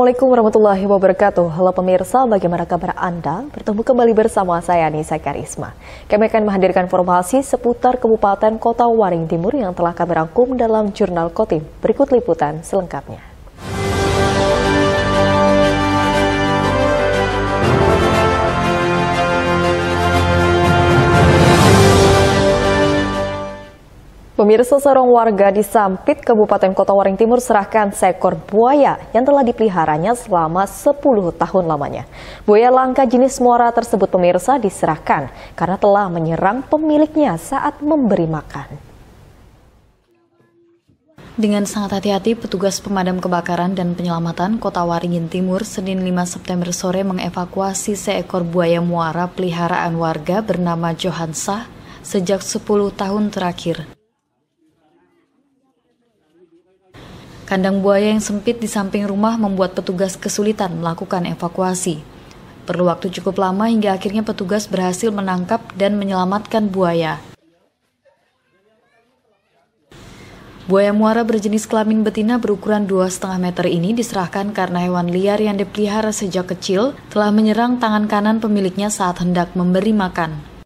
Assalamualaikum warahmatullahi wabarakatuh. Halo pemirsa, bagaimana kabar Anda? Bertemu kembali bersama saya Nisa Karisma. Kami akan menghadirkan informasi seputar Kabupaten Kota Waringin Timur yang telah kami rangkum dalam Jurnal Kotim. Berikut liputan selengkapnya. Pemirsa, seorang warga di Sampit, Kabupaten Kota Waringin Timur serahkan seekor buaya yang telah dipeliharanya selama 10 tahun lamanya. Buaya langka jenis muara tersebut, pemirsa, diserahkan karena telah menyerang pemiliknya saat memberi makan. Dengan sangat hati-hati, petugas pemadam kebakaran dan penyelamatan Kota Waringin Timur Senin 5 September sore mengevakuasi seekor buaya muara peliharaan warga bernama Johansah sejak 10 tahun terakhir. Kandang buaya yang sempit di samping rumah membuat petugas kesulitan melakukan evakuasi. Perlu waktu cukup lama hingga akhirnya petugas berhasil menangkap dan menyelamatkan buaya. Buaya muara berjenis kelamin betina berukuran 2,5 meter ini diserahkan karena hewan liar yang dipelihara sejak kecil telah menyerang tangan kanan pemiliknya saat hendak memberi makan.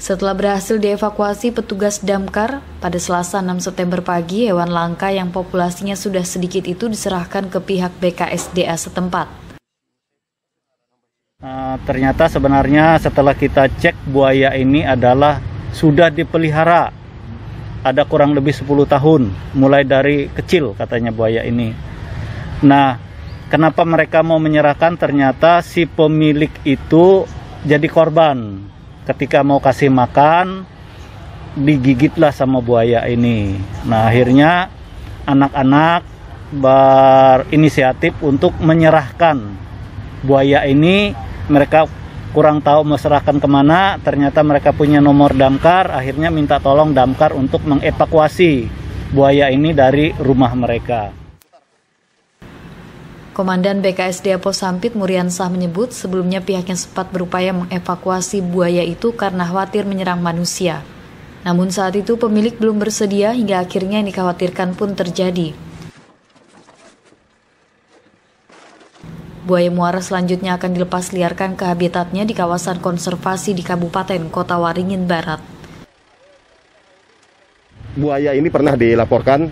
Setelah berhasil dievakuasi petugas damkar, pada Selasa 6 September pagi, hewan langka yang populasinya sudah sedikit itu diserahkan ke pihak BKSDA setempat. Ternyata sebenarnya setelah kita cek, buaya ini adalah sudah dipelihara. Ada kurang lebih 10 tahun, mulai dari kecil katanya buaya ini. Nah, kenapa mereka mau menyerahkan? Ternyata si pemilik itu jadi korban. Ketika mau kasih makan, digigitlah sama buaya ini. Nah, akhirnya anak-anak berinisiatif untuk menyerahkan buaya ini. Mereka kurang tahu mau serahkan kemana, ternyata mereka punya nomor damkar, akhirnya minta tolong damkar untuk mengevakuasi buaya ini dari rumah mereka. Komandan BKSDA Pos Sampit Muriansah menyebut sebelumnya pihaknya sempat berupaya mengevakuasi buaya itu karena khawatir menyerang manusia. Namun saat itu pemilik belum bersedia hingga akhirnya yang dikhawatirkan pun terjadi. Buaya muara selanjutnya akan dilepas liarkan ke habitatnya di kawasan konservasi di Kabupaten Kota Waringin Barat. Buaya ini pernah dilaporkan,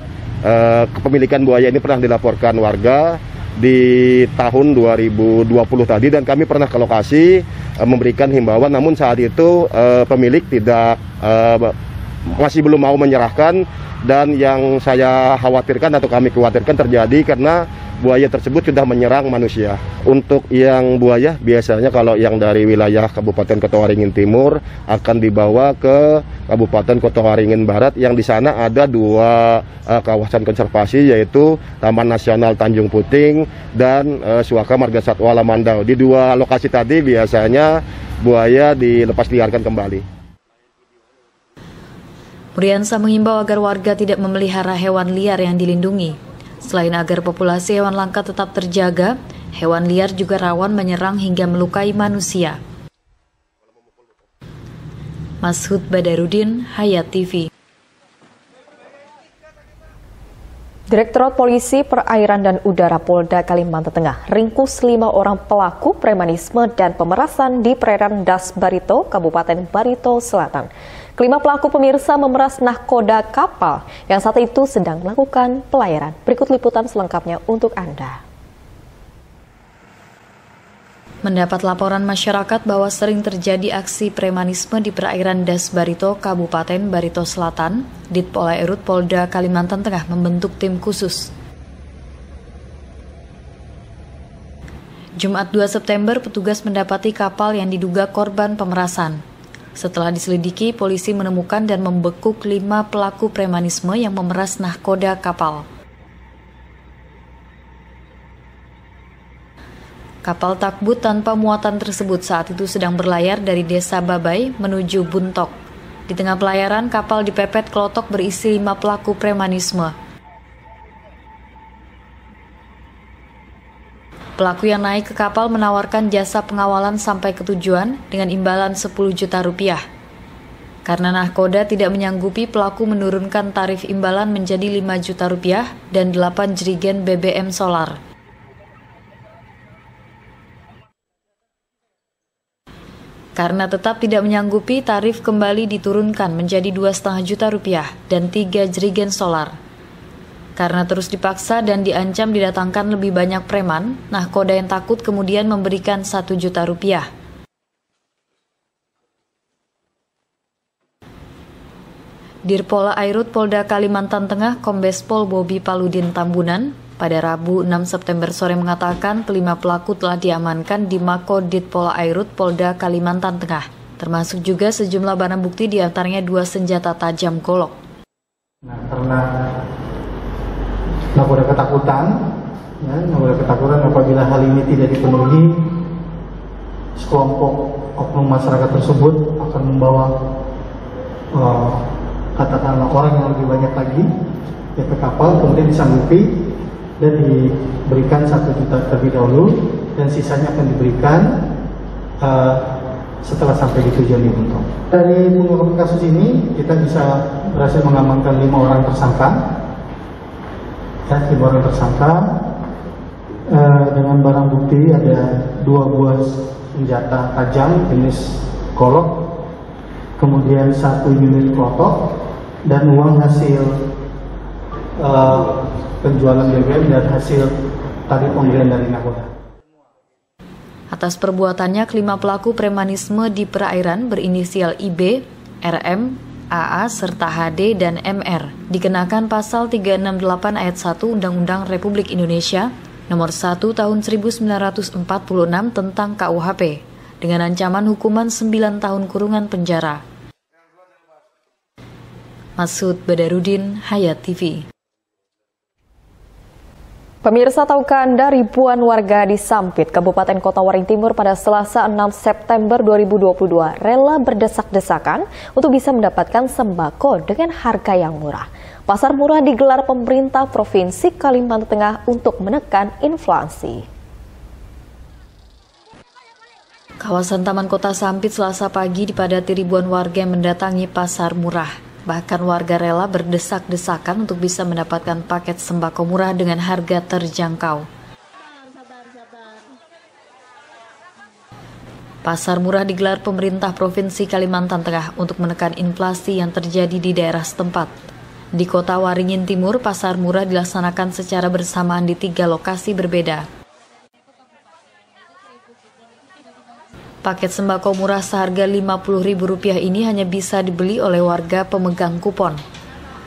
kepemilikan buaya ini pernah dilaporkan warga di tahun 2020 tadi, dan kami pernah ke lokasi memberikan himbauan, namun saat itu pemilik masih belum mau menyerahkan, dan yang saya khawatirkan atau kami khawatirkan terjadi karena buaya tersebut sudah menyerang manusia. Untuk yang buaya biasanya kalau yang dari wilayah Kabupaten Kota Waringin Timur akan dibawa ke Kabupaten Kota Waringin Barat, yang di sana ada 2 kawasan konservasi, yaitu Taman Nasional Tanjung Puting dan Suaka Marga Satwa Lamandau. Di 2 lokasi tadi biasanya buaya dilepas liarkan kembali. Muriansah mengimbau agar warga tidak memelihara hewan liar yang dilindungi. Selain agar populasi hewan langka tetap terjaga, hewan liar juga rawan menyerang hingga melukai manusia. Mashud Badarudin, Hayat TV. Direktorat Polisi Perairan dan Udara Polda Kalimantan Tengah ringkus 5 orang pelaku premanisme dan pemerasan di perairan Das Barito, Kabupaten Barito Selatan. Kelima pelaku, pemirsa, memeras nahkoda kapal yang saat itu sedang melakukan pelayaran. Berikut liputan selengkapnya untuk Anda. Mendapat laporan masyarakat bahwa sering terjadi aksi premanisme di perairan Das Barito, Kabupaten Barito Selatan, Ditpolairut Polda Kalimantan Tengah membentuk tim khusus. Jumat 2 September, petugas mendapati kapal yang diduga korban pemerasan. Setelah diselidiki, polisi menemukan dan membekuk 5 pelaku premanisme yang memeras nahkoda kapal. Kapal takbut tanpa muatan tersebut saat itu sedang berlayar dari Desa Babai menuju Buntok. Di tengah pelayaran, kapal dipepet kelotok berisi 5 pelaku premanisme. Pelaku yang naik ke kapal menawarkan jasa pengawalan sampai ke tujuan dengan imbalan 10 juta rupiah. Karena nahkoda tidak menyanggupi, pelaku menurunkan tarif imbalan menjadi 5 juta rupiah dan 8 jerigen BBM solar. Karena tetap tidak menyanggupi, tarif kembali diturunkan menjadi 2,5 juta rupiah dan 3 jerigen solar. Karena terus dipaksa dan diancam didatangkan lebih banyak preman, nahkoda yang takut kemudian memberikan 1 juta rupiah. Dirpol Airut Polda Kalimantan Tengah Kombes Pol Bobi Paludin Tambunan pada Rabu 6 September sore mengatakan kelima pelaku telah diamankan di Mako Ditpol Airut Polda Kalimantan Tengah, termasuk juga sejumlah barang bukti diantaranya 2 senjata tajam golok. Karena nakoda ketakutan apabila hal ini tidak dipenuhi, sekelompok oknum masyarakat tersebut akan membawa katakanlah orang yang lebih banyak lagi ke kapal, kemudian disanggupi dan diberikan 1 juta terlebih dahulu, dan sisanya akan diberikan setelah sampai di tujuan di Buntung. Dari pengungkapan kasus ini kita bisa berhasil mengamankan 5 orang tersangka, dengan barang bukti ada 2 buah senjata tajam jenis golok, kemudian 1 unit klotok, dan uang hasil penjualan BBM dan hasil tadi pembelian dari nakoda. Atas perbuatannya, kelima pelaku premanisme di perairan berinisial IB, RM, AA, serta HD dan MR dikenakan pasal 368 ayat 1 Undang-Undang Republik Indonesia Nomor 1 Tahun 1946 tentang KUHP dengan ancaman hukuman 9 tahun kurungan penjara. Masud Badarudin, Hayat TV. Pemirsa, tahukah Anda ribuan warga di Sampit, Kabupaten Kota Waring Timur pada Selasa 6 September 2022 rela berdesak-desakan untuk bisa mendapatkan sembako dengan harga yang murah. Pasar murah digelar pemerintah Provinsi Kalimantan Tengah untuk menekan inflasi. Kawasan Taman Kota Sampit Selasa pagi dipadati ribuan warga yang mendatangi pasar murah. Bahkan warga rela berdesak-desakan untuk bisa mendapatkan paket sembako murah dengan harga terjangkau. Pasar murah digelar pemerintah Provinsi Kalimantan Tengah untuk menekan inflasi yang terjadi di daerah setempat. Di Kota Waringin Timur, pasar murah dilaksanakan secara bersamaan di 3 lokasi berbeda. Paket sembako murah seharga Rp50.000 ini hanya bisa dibeli oleh warga pemegang kupon.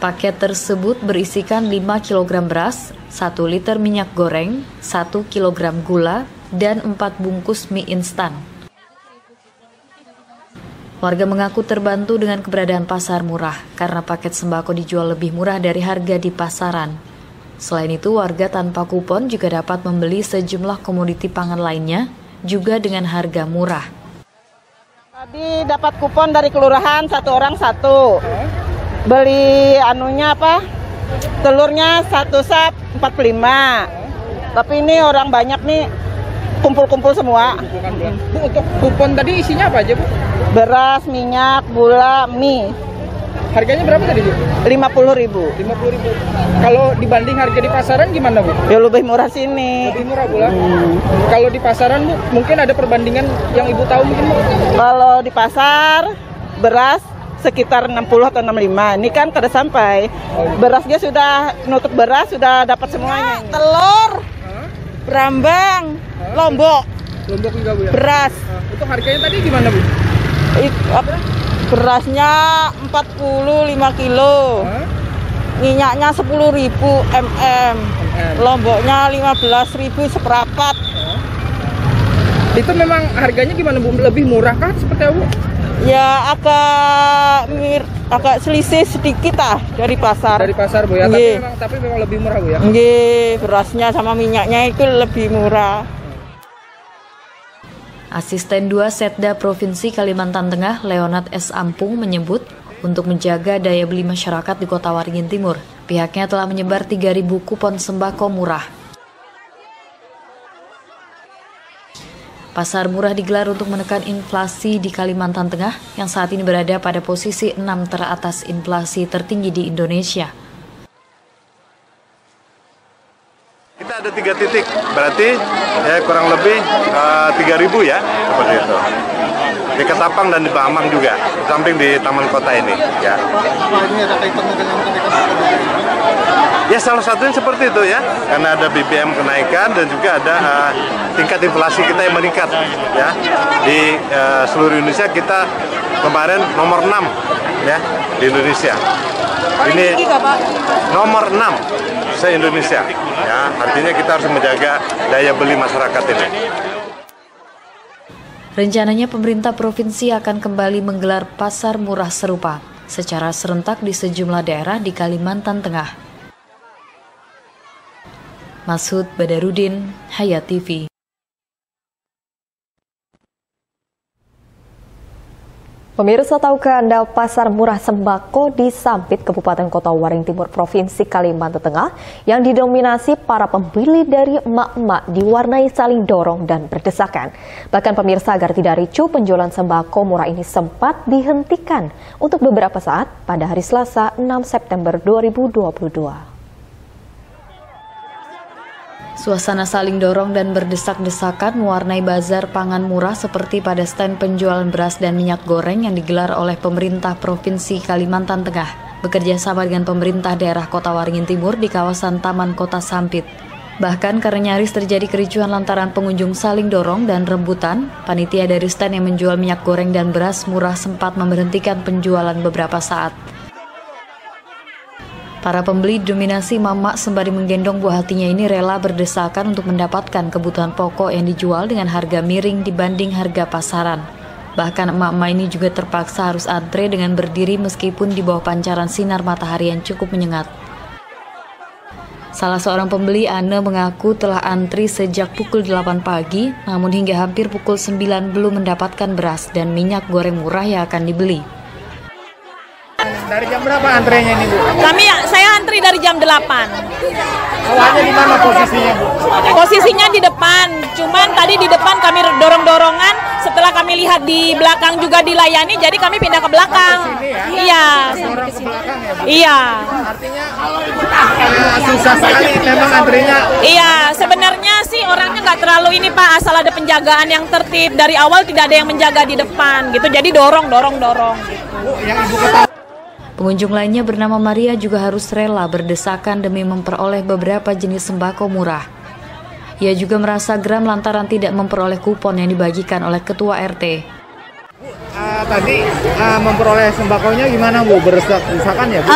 Paket tersebut berisikan 5 kg beras, 1 liter minyak goreng, 1 kg gula, dan 4 bungkus mie instan. Warga mengaku terbantu dengan keberadaan pasar murah karena paket sembako dijual lebih murah dari harga di pasaran. Selain itu, warga tanpa kupon juga dapat membeli sejumlah komoditi pangan lainnya juga dengan harga murah. Tadi dapat kupon dari kelurahan 1 orang 1. Beli telurnya 1 sap 45. Tapi ini orang banyak nih kumpul-kumpul semua. Bu, untuk kupon tadi isinya apa aja, Bu? Beras, minyak, gula, mie. Harganya berapa tadi, Bu? Rp50.000. Rp50.000. Kalau dibanding harga di pasaran gimana, Bu? Ya lebih murah sini. Lebih murah, Bu lah. Kalau di pasaran, Bu, mungkin ada perbandingan yang Ibu tahu mungkin, Bu? Kalau di pasar beras sekitar 60 atau 65. Ini kan kada sampai. Berasnya sudah nutup beras, sudah dapat semuanya. Telur, Brambang, Lombok. Lombok juga, Bu, ya? Beras. Untuk harganya tadi gimana, Bu? Berasnya 45 kilo, minyaknya 10.000 mm, lomboknya 15.000 seperempat. Itu memang harganya gimana, Bu? Lebih murah kah seperti apa, Bu? Ya agak selisih sedikit dari pasar. Dari pasar, Bu, ya. Tapi memang lebih murah, Bu, ya. Nggih, berasnya sama minyaknya itu lebih murah. Asisten 2 Setda Provinsi Kalimantan Tengah, Leonard S. Ampung, menyebut untuk menjaga daya beli masyarakat di Kota Waringin Timur, pihaknya telah menyebar 3.000 kupon sembako murah. Pasar murah digelar untuk menekan inflasi di Kalimantan Tengah yang saat ini berada pada posisi 6 teratas inflasi tertinggi di Indonesia. Kita ada 3 titik, berarti ya kurang lebih 3.000 ya, seperti itu. Di Ketapang dan di Bamang juga, di samping di Taman Kota ini. Ya. Ini ada kaitannya dengan ya salah satunya seperti itu ya, karena ada BBM kenaikan dan juga ada tingkat inflasi kita yang meningkat ya. Di seluruh Indonesia kita kemarin nomor 6 ya di Indonesia. Ini nomor 6 se-Indonesia ya, artinya kita harus menjaga daya beli masyarakat ini. Rencananya pemerintah provinsi akan kembali menggelar pasar murah serupa secara serentak di sejumlah daerah di Kalimantan Tengah. Masud Badarudin, Hayat TV. Pemirsa, tahukah Anda pasar murah sembako di Sampit, Kabupaten Kota Waring Timur, Provinsi Kalimantan Tengah yang didominasi para pembeli dari emak-emak diwarnai saling dorong dan berdesakan. Bahkan pemirsa, agar tidak ricuh, penjualan sembako murah ini sempat dihentikan untuk beberapa saat pada hari Selasa 6 September 2022. Suasana saling dorong dan berdesak-desakan mewarnai bazar pangan murah seperti pada stand penjualan beras dan minyak goreng yang digelar oleh pemerintah Provinsi Kalimantan Tengah bekerja sama dengan pemerintah daerah Kota Waringin Timur di kawasan Taman Kota Sampit. Bahkan karena nyaris terjadi kericuhan lantaran pengunjung saling dorong dan rebutan, panitia dari stand yang menjual minyak goreng dan beras murah sempat memberhentikan penjualan beberapa saat. Para pembeli dominasi mama sembari menggendong buah hatinya ini rela berdesakan untuk mendapatkan kebutuhan pokok yang dijual dengan harga miring dibanding harga pasaran. Bahkan emak-emak ini juga terpaksa harus antre dengan berdiri meskipun di bawah pancaran sinar matahari yang cukup menyengat. Salah seorang pembeli, Ane, mengaku telah antri sejak pukul 8 pagi, namun hingga hampir pukul 9 belum mendapatkan beras dan minyak goreng murah yang akan dibeli. Dari jam berapa antrenya ini, Bu? Saya antri dari jam 8. Awalnya di mana posisinya, Bu? Posisinya di depan, cuman tadi di depan kami dorong-dorongan, setelah kami lihat di belakang juga dilayani, jadi kami pindah ke belakang. Iya. Dorong ke belakang ya, Bu? Iya. Artinya susah sekali memang antrinya. Iya, sebenarnya sih orangnya nggak terlalu ini, Pak, asal ada penjagaan yang tertib. Dari awal tidak ada yang menjaga di depan gitu, jadi dorong gitu. Bu, yang Ibu ketahui. Pengunjung lainnya bernama Maria juga harus rela berdesakan demi memperoleh beberapa jenis sembako murah. Ia juga merasa geram lantaran tidak memperoleh kupon yang dibagikan oleh Ketua RT. Tadi memperoleh sembakonya gimana, Bu? Berdesakan ya, Bu?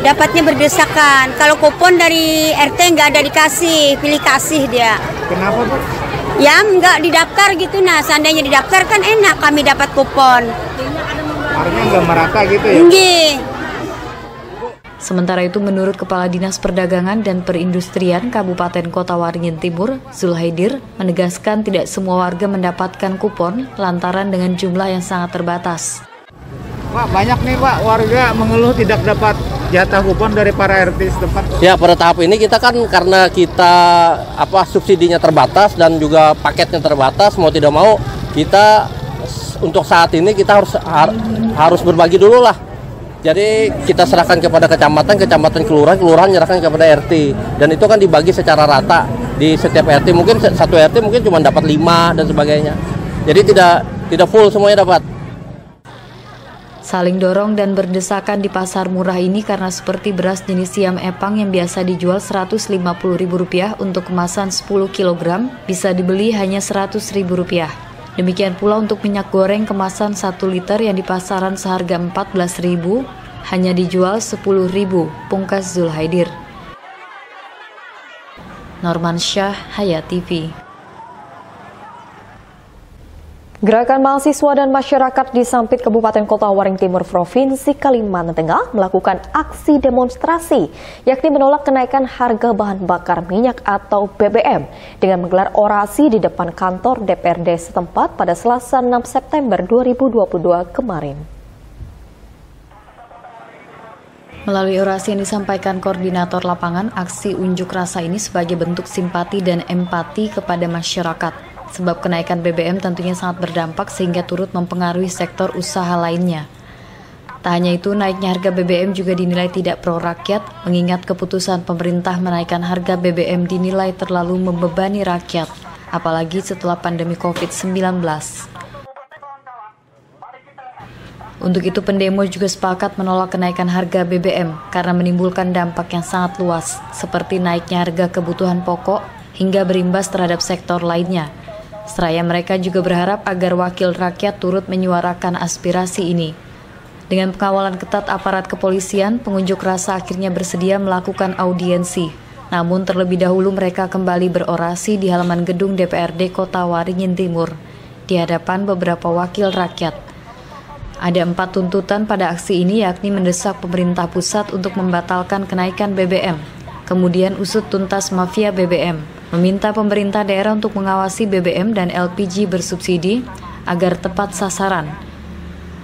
Dapatnya berdesakan. Kalau kupon dari RT nggak ada dikasih, pilih kasih dia. Kenapa, Bu? Ya nggak didaftar gitu. Nah, seandainya didaftar kan enak kami dapat kupon. Artinya nggak merata gitu ya? Nggih. Sementara itu, menurut Kepala Dinas Perdagangan dan Perindustrian Kabupaten Kota Waringin Timur, Zulhaidir, menegaskan tidak semua warga mendapatkan kupon lantaran dengan jumlah yang sangat terbatas. Pak, banyak nih, Pak, warga mengeluh tidak dapat jatah kupon dari para RT setempat. Ya, pada tahap ini kita kan karena kita subsidinya terbatas dan juga paketnya terbatas, mau tidak mau kita untuk saat ini kita harus berbagi dulu lah. Jadi kita serahkan kepada kecamatan, kelurahan nyerahkan kepada RT. Dan itu kan dibagi secara rata di setiap RT. Mungkin satu RT mungkin cuma dapat 5 dan sebagainya. Jadi tidak full semuanya dapat. Saling dorong dan berdesakan di pasar murah ini karena seperti beras jenis siam epang yang biasa dijual Rp150.000 untuk kemasan 10 kg bisa dibeli hanya Rp100.000. Demikian pula untuk minyak goreng kemasan 1 liter yang di pasaran seharga Rp14.000 hanya dijual Rp10.000, pungkas Zulhaidir. Norman Syah, Hayat TV. Gerakan mahasiswa dan masyarakat di Sampit, Kabupaten Kota Waring Timur, Provinsi Kalimantan Tengah melakukan aksi demonstrasi, yakni menolak kenaikan harga bahan bakar minyak atau BBM dengan menggelar orasi di depan kantor DPRD setempat pada Selasa 6 September 2022 kemarin. Melalui orasi yang disampaikan koordinator lapangan, aksi unjuk rasa ini sebagai bentuk simpati dan empati kepada masyarakat. sebab kenaikan BBM tentunya sangat berdampak sehingga turut mempengaruhi sektor usaha lainnya. Tak hanya itu, naiknya harga BBM juga dinilai tidak pro rakyat, mengingat keputusan pemerintah menaikkan harga BBM dinilai terlalu membebani rakyat, apalagi setelah pandemi COVID-19. Untuk itu, pendemo juga sepakat menolak kenaikan harga BBM karena menimbulkan dampak yang sangat luas, seperti naiknya harga kebutuhan pokok hingga berimbas terhadap sektor lainnya. Seraya mereka juga berharap agar wakil rakyat turut menyuarakan aspirasi ini. Dengan pengawalan ketat aparat kepolisian, pengunjuk rasa akhirnya bersedia melakukan audiensi. Namun terlebih dahulu mereka kembali berorasi di halaman gedung DPRD Kota Waringin Timur, di hadapan beberapa wakil rakyat. Ada 4 tuntutan pada aksi ini, yakni mendesak pemerintah pusat untuk membatalkan kenaikan BBM, kemudian usut tuntas mafia BBM, meminta pemerintah daerah untuk mengawasi BBM dan LPG bersubsidi agar tepat sasaran,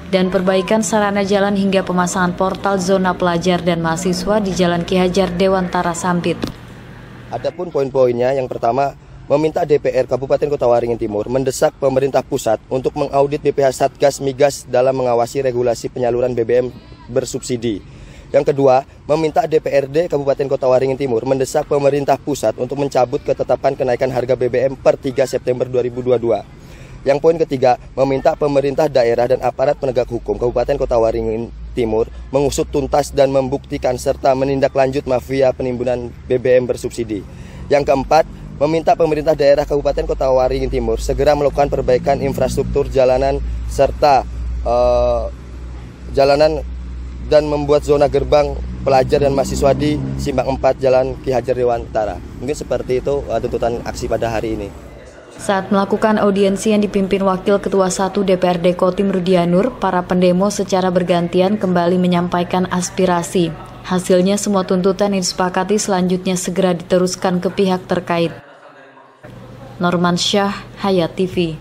dan perbaikan sarana jalan hingga pemasangan portal zona pelajar dan mahasiswa di Jalan Ki Hajar Dewantara Sampit. Adapun poin-poinnya, yang pertama, meminta DPR Kabupaten Kota Waringin Timur mendesak pemerintah pusat untuk mengaudit BPH Satgas Migas dalam mengawasi regulasi penyaluran BBM bersubsidi. Yang kedua, meminta DPRD Kabupaten Kota Waringin Timur mendesak pemerintah pusat untuk mencabut ketetapan kenaikan harga BBM per 3 September 2022. Yang poin ketiga, meminta pemerintah daerah dan aparat penegak hukum Kabupaten Kota Waringin Timur mengusut tuntas dan membuktikan serta menindaklanjut mafia penimbunan BBM bersubsidi. Yang keempat, meminta pemerintah daerah Kabupaten Kota Waringin Timur segera melakukan perbaikan infrastruktur jalanan serta jalanan dan membuat zona gerbang pelajar dan mahasiswa di Simpang 4 Jalan Ki Hajar Dewantara. Mungkin seperti itu tuntutan aksi pada hari ini. Saat melakukan audiensi yang dipimpin Wakil Ketua 1 DPRD Kotim Rudianur, para pendemo secara bergantian kembali menyampaikan aspirasi. Hasilnya semua tuntutan yang disepakati selanjutnya segera diteruskan ke pihak terkait. Norman Syah, Hayat TV.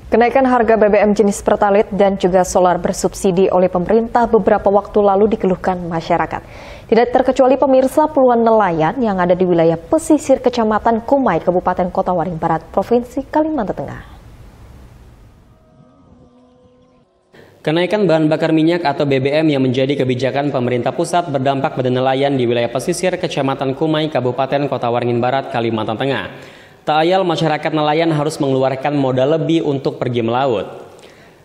Kenaikan harga BBM jenis Pertalite dan juga solar bersubsidi oleh pemerintah beberapa waktu lalu dikeluhkan masyarakat. Tidak terkecuali pemirsa, puluhan nelayan yang ada di wilayah pesisir Kecamatan Kumai, Kabupaten Kota Waringin Barat, Provinsi Kalimantan Tengah. Kenaikan bahan bakar minyak atau BBM yang menjadi kebijakan pemerintah pusat berdampak pada nelayan di wilayah pesisir Kecamatan Kumai, Kabupaten Kota Waringin Barat, Kalimantan Tengah. Tak ayal masyarakat nelayan harus mengeluarkan modal lebih untuk pergi melaut.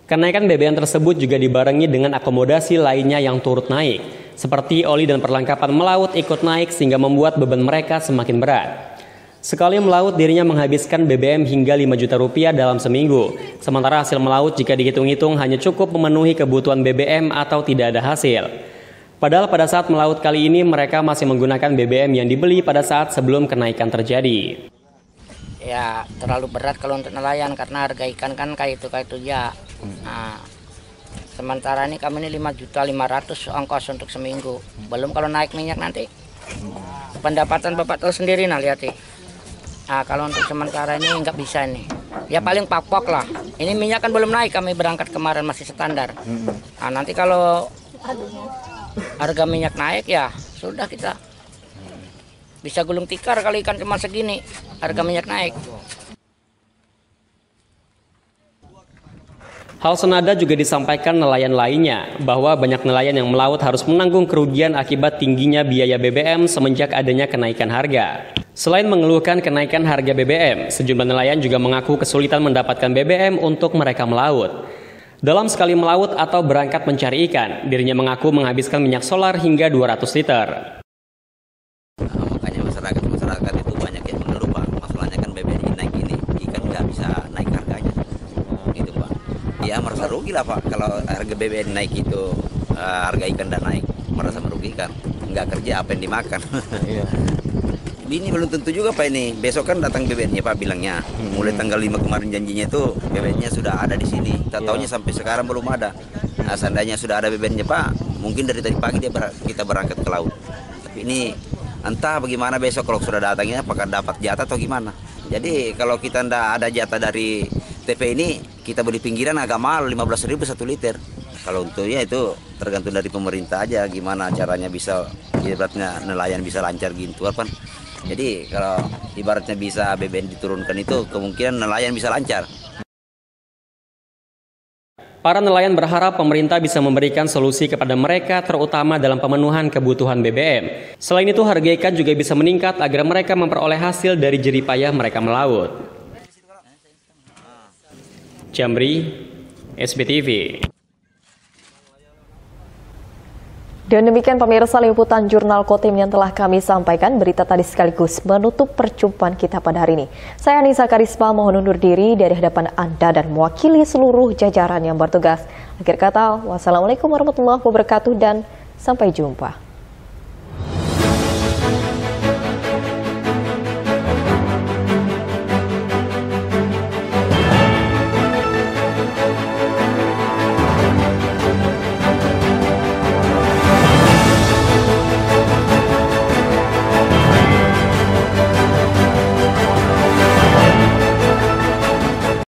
Kenaikan BBM tersebut juga dibarengi dengan akomodasi lainnya yang turut naik, seperti oli dan perlengkapan melaut ikut naik sehingga membuat beban mereka semakin berat. Sekali melaut dirinya menghabiskan BBM hingga 5 juta rupiah dalam seminggu, sementara hasil melaut jika dihitung-hitung hanya cukup memenuhi kebutuhan BBM atau tidak ada hasil. Padahal pada saat melaut kali ini mereka masih menggunakan BBM yang dibeli pada saat sebelum kenaikan terjadi. Ya terlalu berat kalau untuk nelayan karena harga ikan kan kayak itu ya. Nah, sementara ini kami ini 5.500.000 ongkos untuk seminggu. Belum kalau naik minyak nanti. Pendapatan Bapak tahu sendiri, nah lihat nih. Nah, kalau untuk sementara ini nggak bisa nih. Ya paling papok lah. Ini minyak kan belum naik, kami berangkat kemarin masih standar. Nah, nanti kalau harga minyak naik ya sudah kita bisa gulung tikar kali ikan cuma segini, harga minyak naik. Hal senada juga disampaikan nelayan lainnya, bahwa banyak nelayan yang melaut harus menanggung kerugian akibat tingginya biaya BBM semenjak adanya kenaikan harga. Selain mengeluhkan kenaikan harga BBM, sejumlah nelayan juga mengaku kesulitan mendapatkan BBM untuk mereka melaut. Dalam sekali melaut atau berangkat mencari ikan, dirinya mengaku menghabiskan minyak solar hingga 200 liter. Makanya masyarakat itu banyak yang mengeluh, Pak. Masalahnya kan BBM naik ini, ikan nggak bisa naik harganya. Gitu, Pak. Ya merasa rugi lah, Pak. Kalau harga BBM naik itu, harga ikan dan naik, merasa merugikan. Nggak kerja, apa yang dimakan. Iya. Ini belum tentu juga, Pak, ini. Besok kan datang BBM-nya, Pak, bilangnya. Mulai tanggal 5 kemarin janjinya itu BBM-nya sudah ada di sini. Taunya sampai sekarang belum ada. Nah, seandainya sudah ada BBM-nya, Pak, mungkin dari tadi pagi kita berangkat ke laut. Tapi ini entah bagaimana besok kalau sudah datangnya, apakah dapat jatah atau gimana. Jadi kalau kita tidak ada jatah dari TP ini, kita beli pinggiran agak mahal, 15.000 1 liter. Kalau untuknya itu tergantung dari pemerintah aja, gimana caranya bisa, ibaratnya nelayan bisa lancar gitu, kan. Jadi kalau ibaratnya bisa BBM diturunkan itu kemungkinan nelayan bisa lancar. Para nelayan berharap pemerintah bisa memberikan solusi kepada mereka terutama dalam pemenuhan kebutuhan BBM. Selain itu harga ikan juga bisa meningkat agar mereka memperoleh hasil dari jerih payah mereka melaut. Jamri, SBTV. Dan demikian pemirsa liputan Jurnal Kotim yang telah kami sampaikan. Berita tadi sekaligus menutup perjumpaan kita pada hari ini. Saya Anissa Karisma mohon undur diri dari hadapan Anda dan mewakili seluruh jajaran yang bertugas. Akhir kata, wassalamualaikum warahmatullahi wabarakatuh dan sampai jumpa.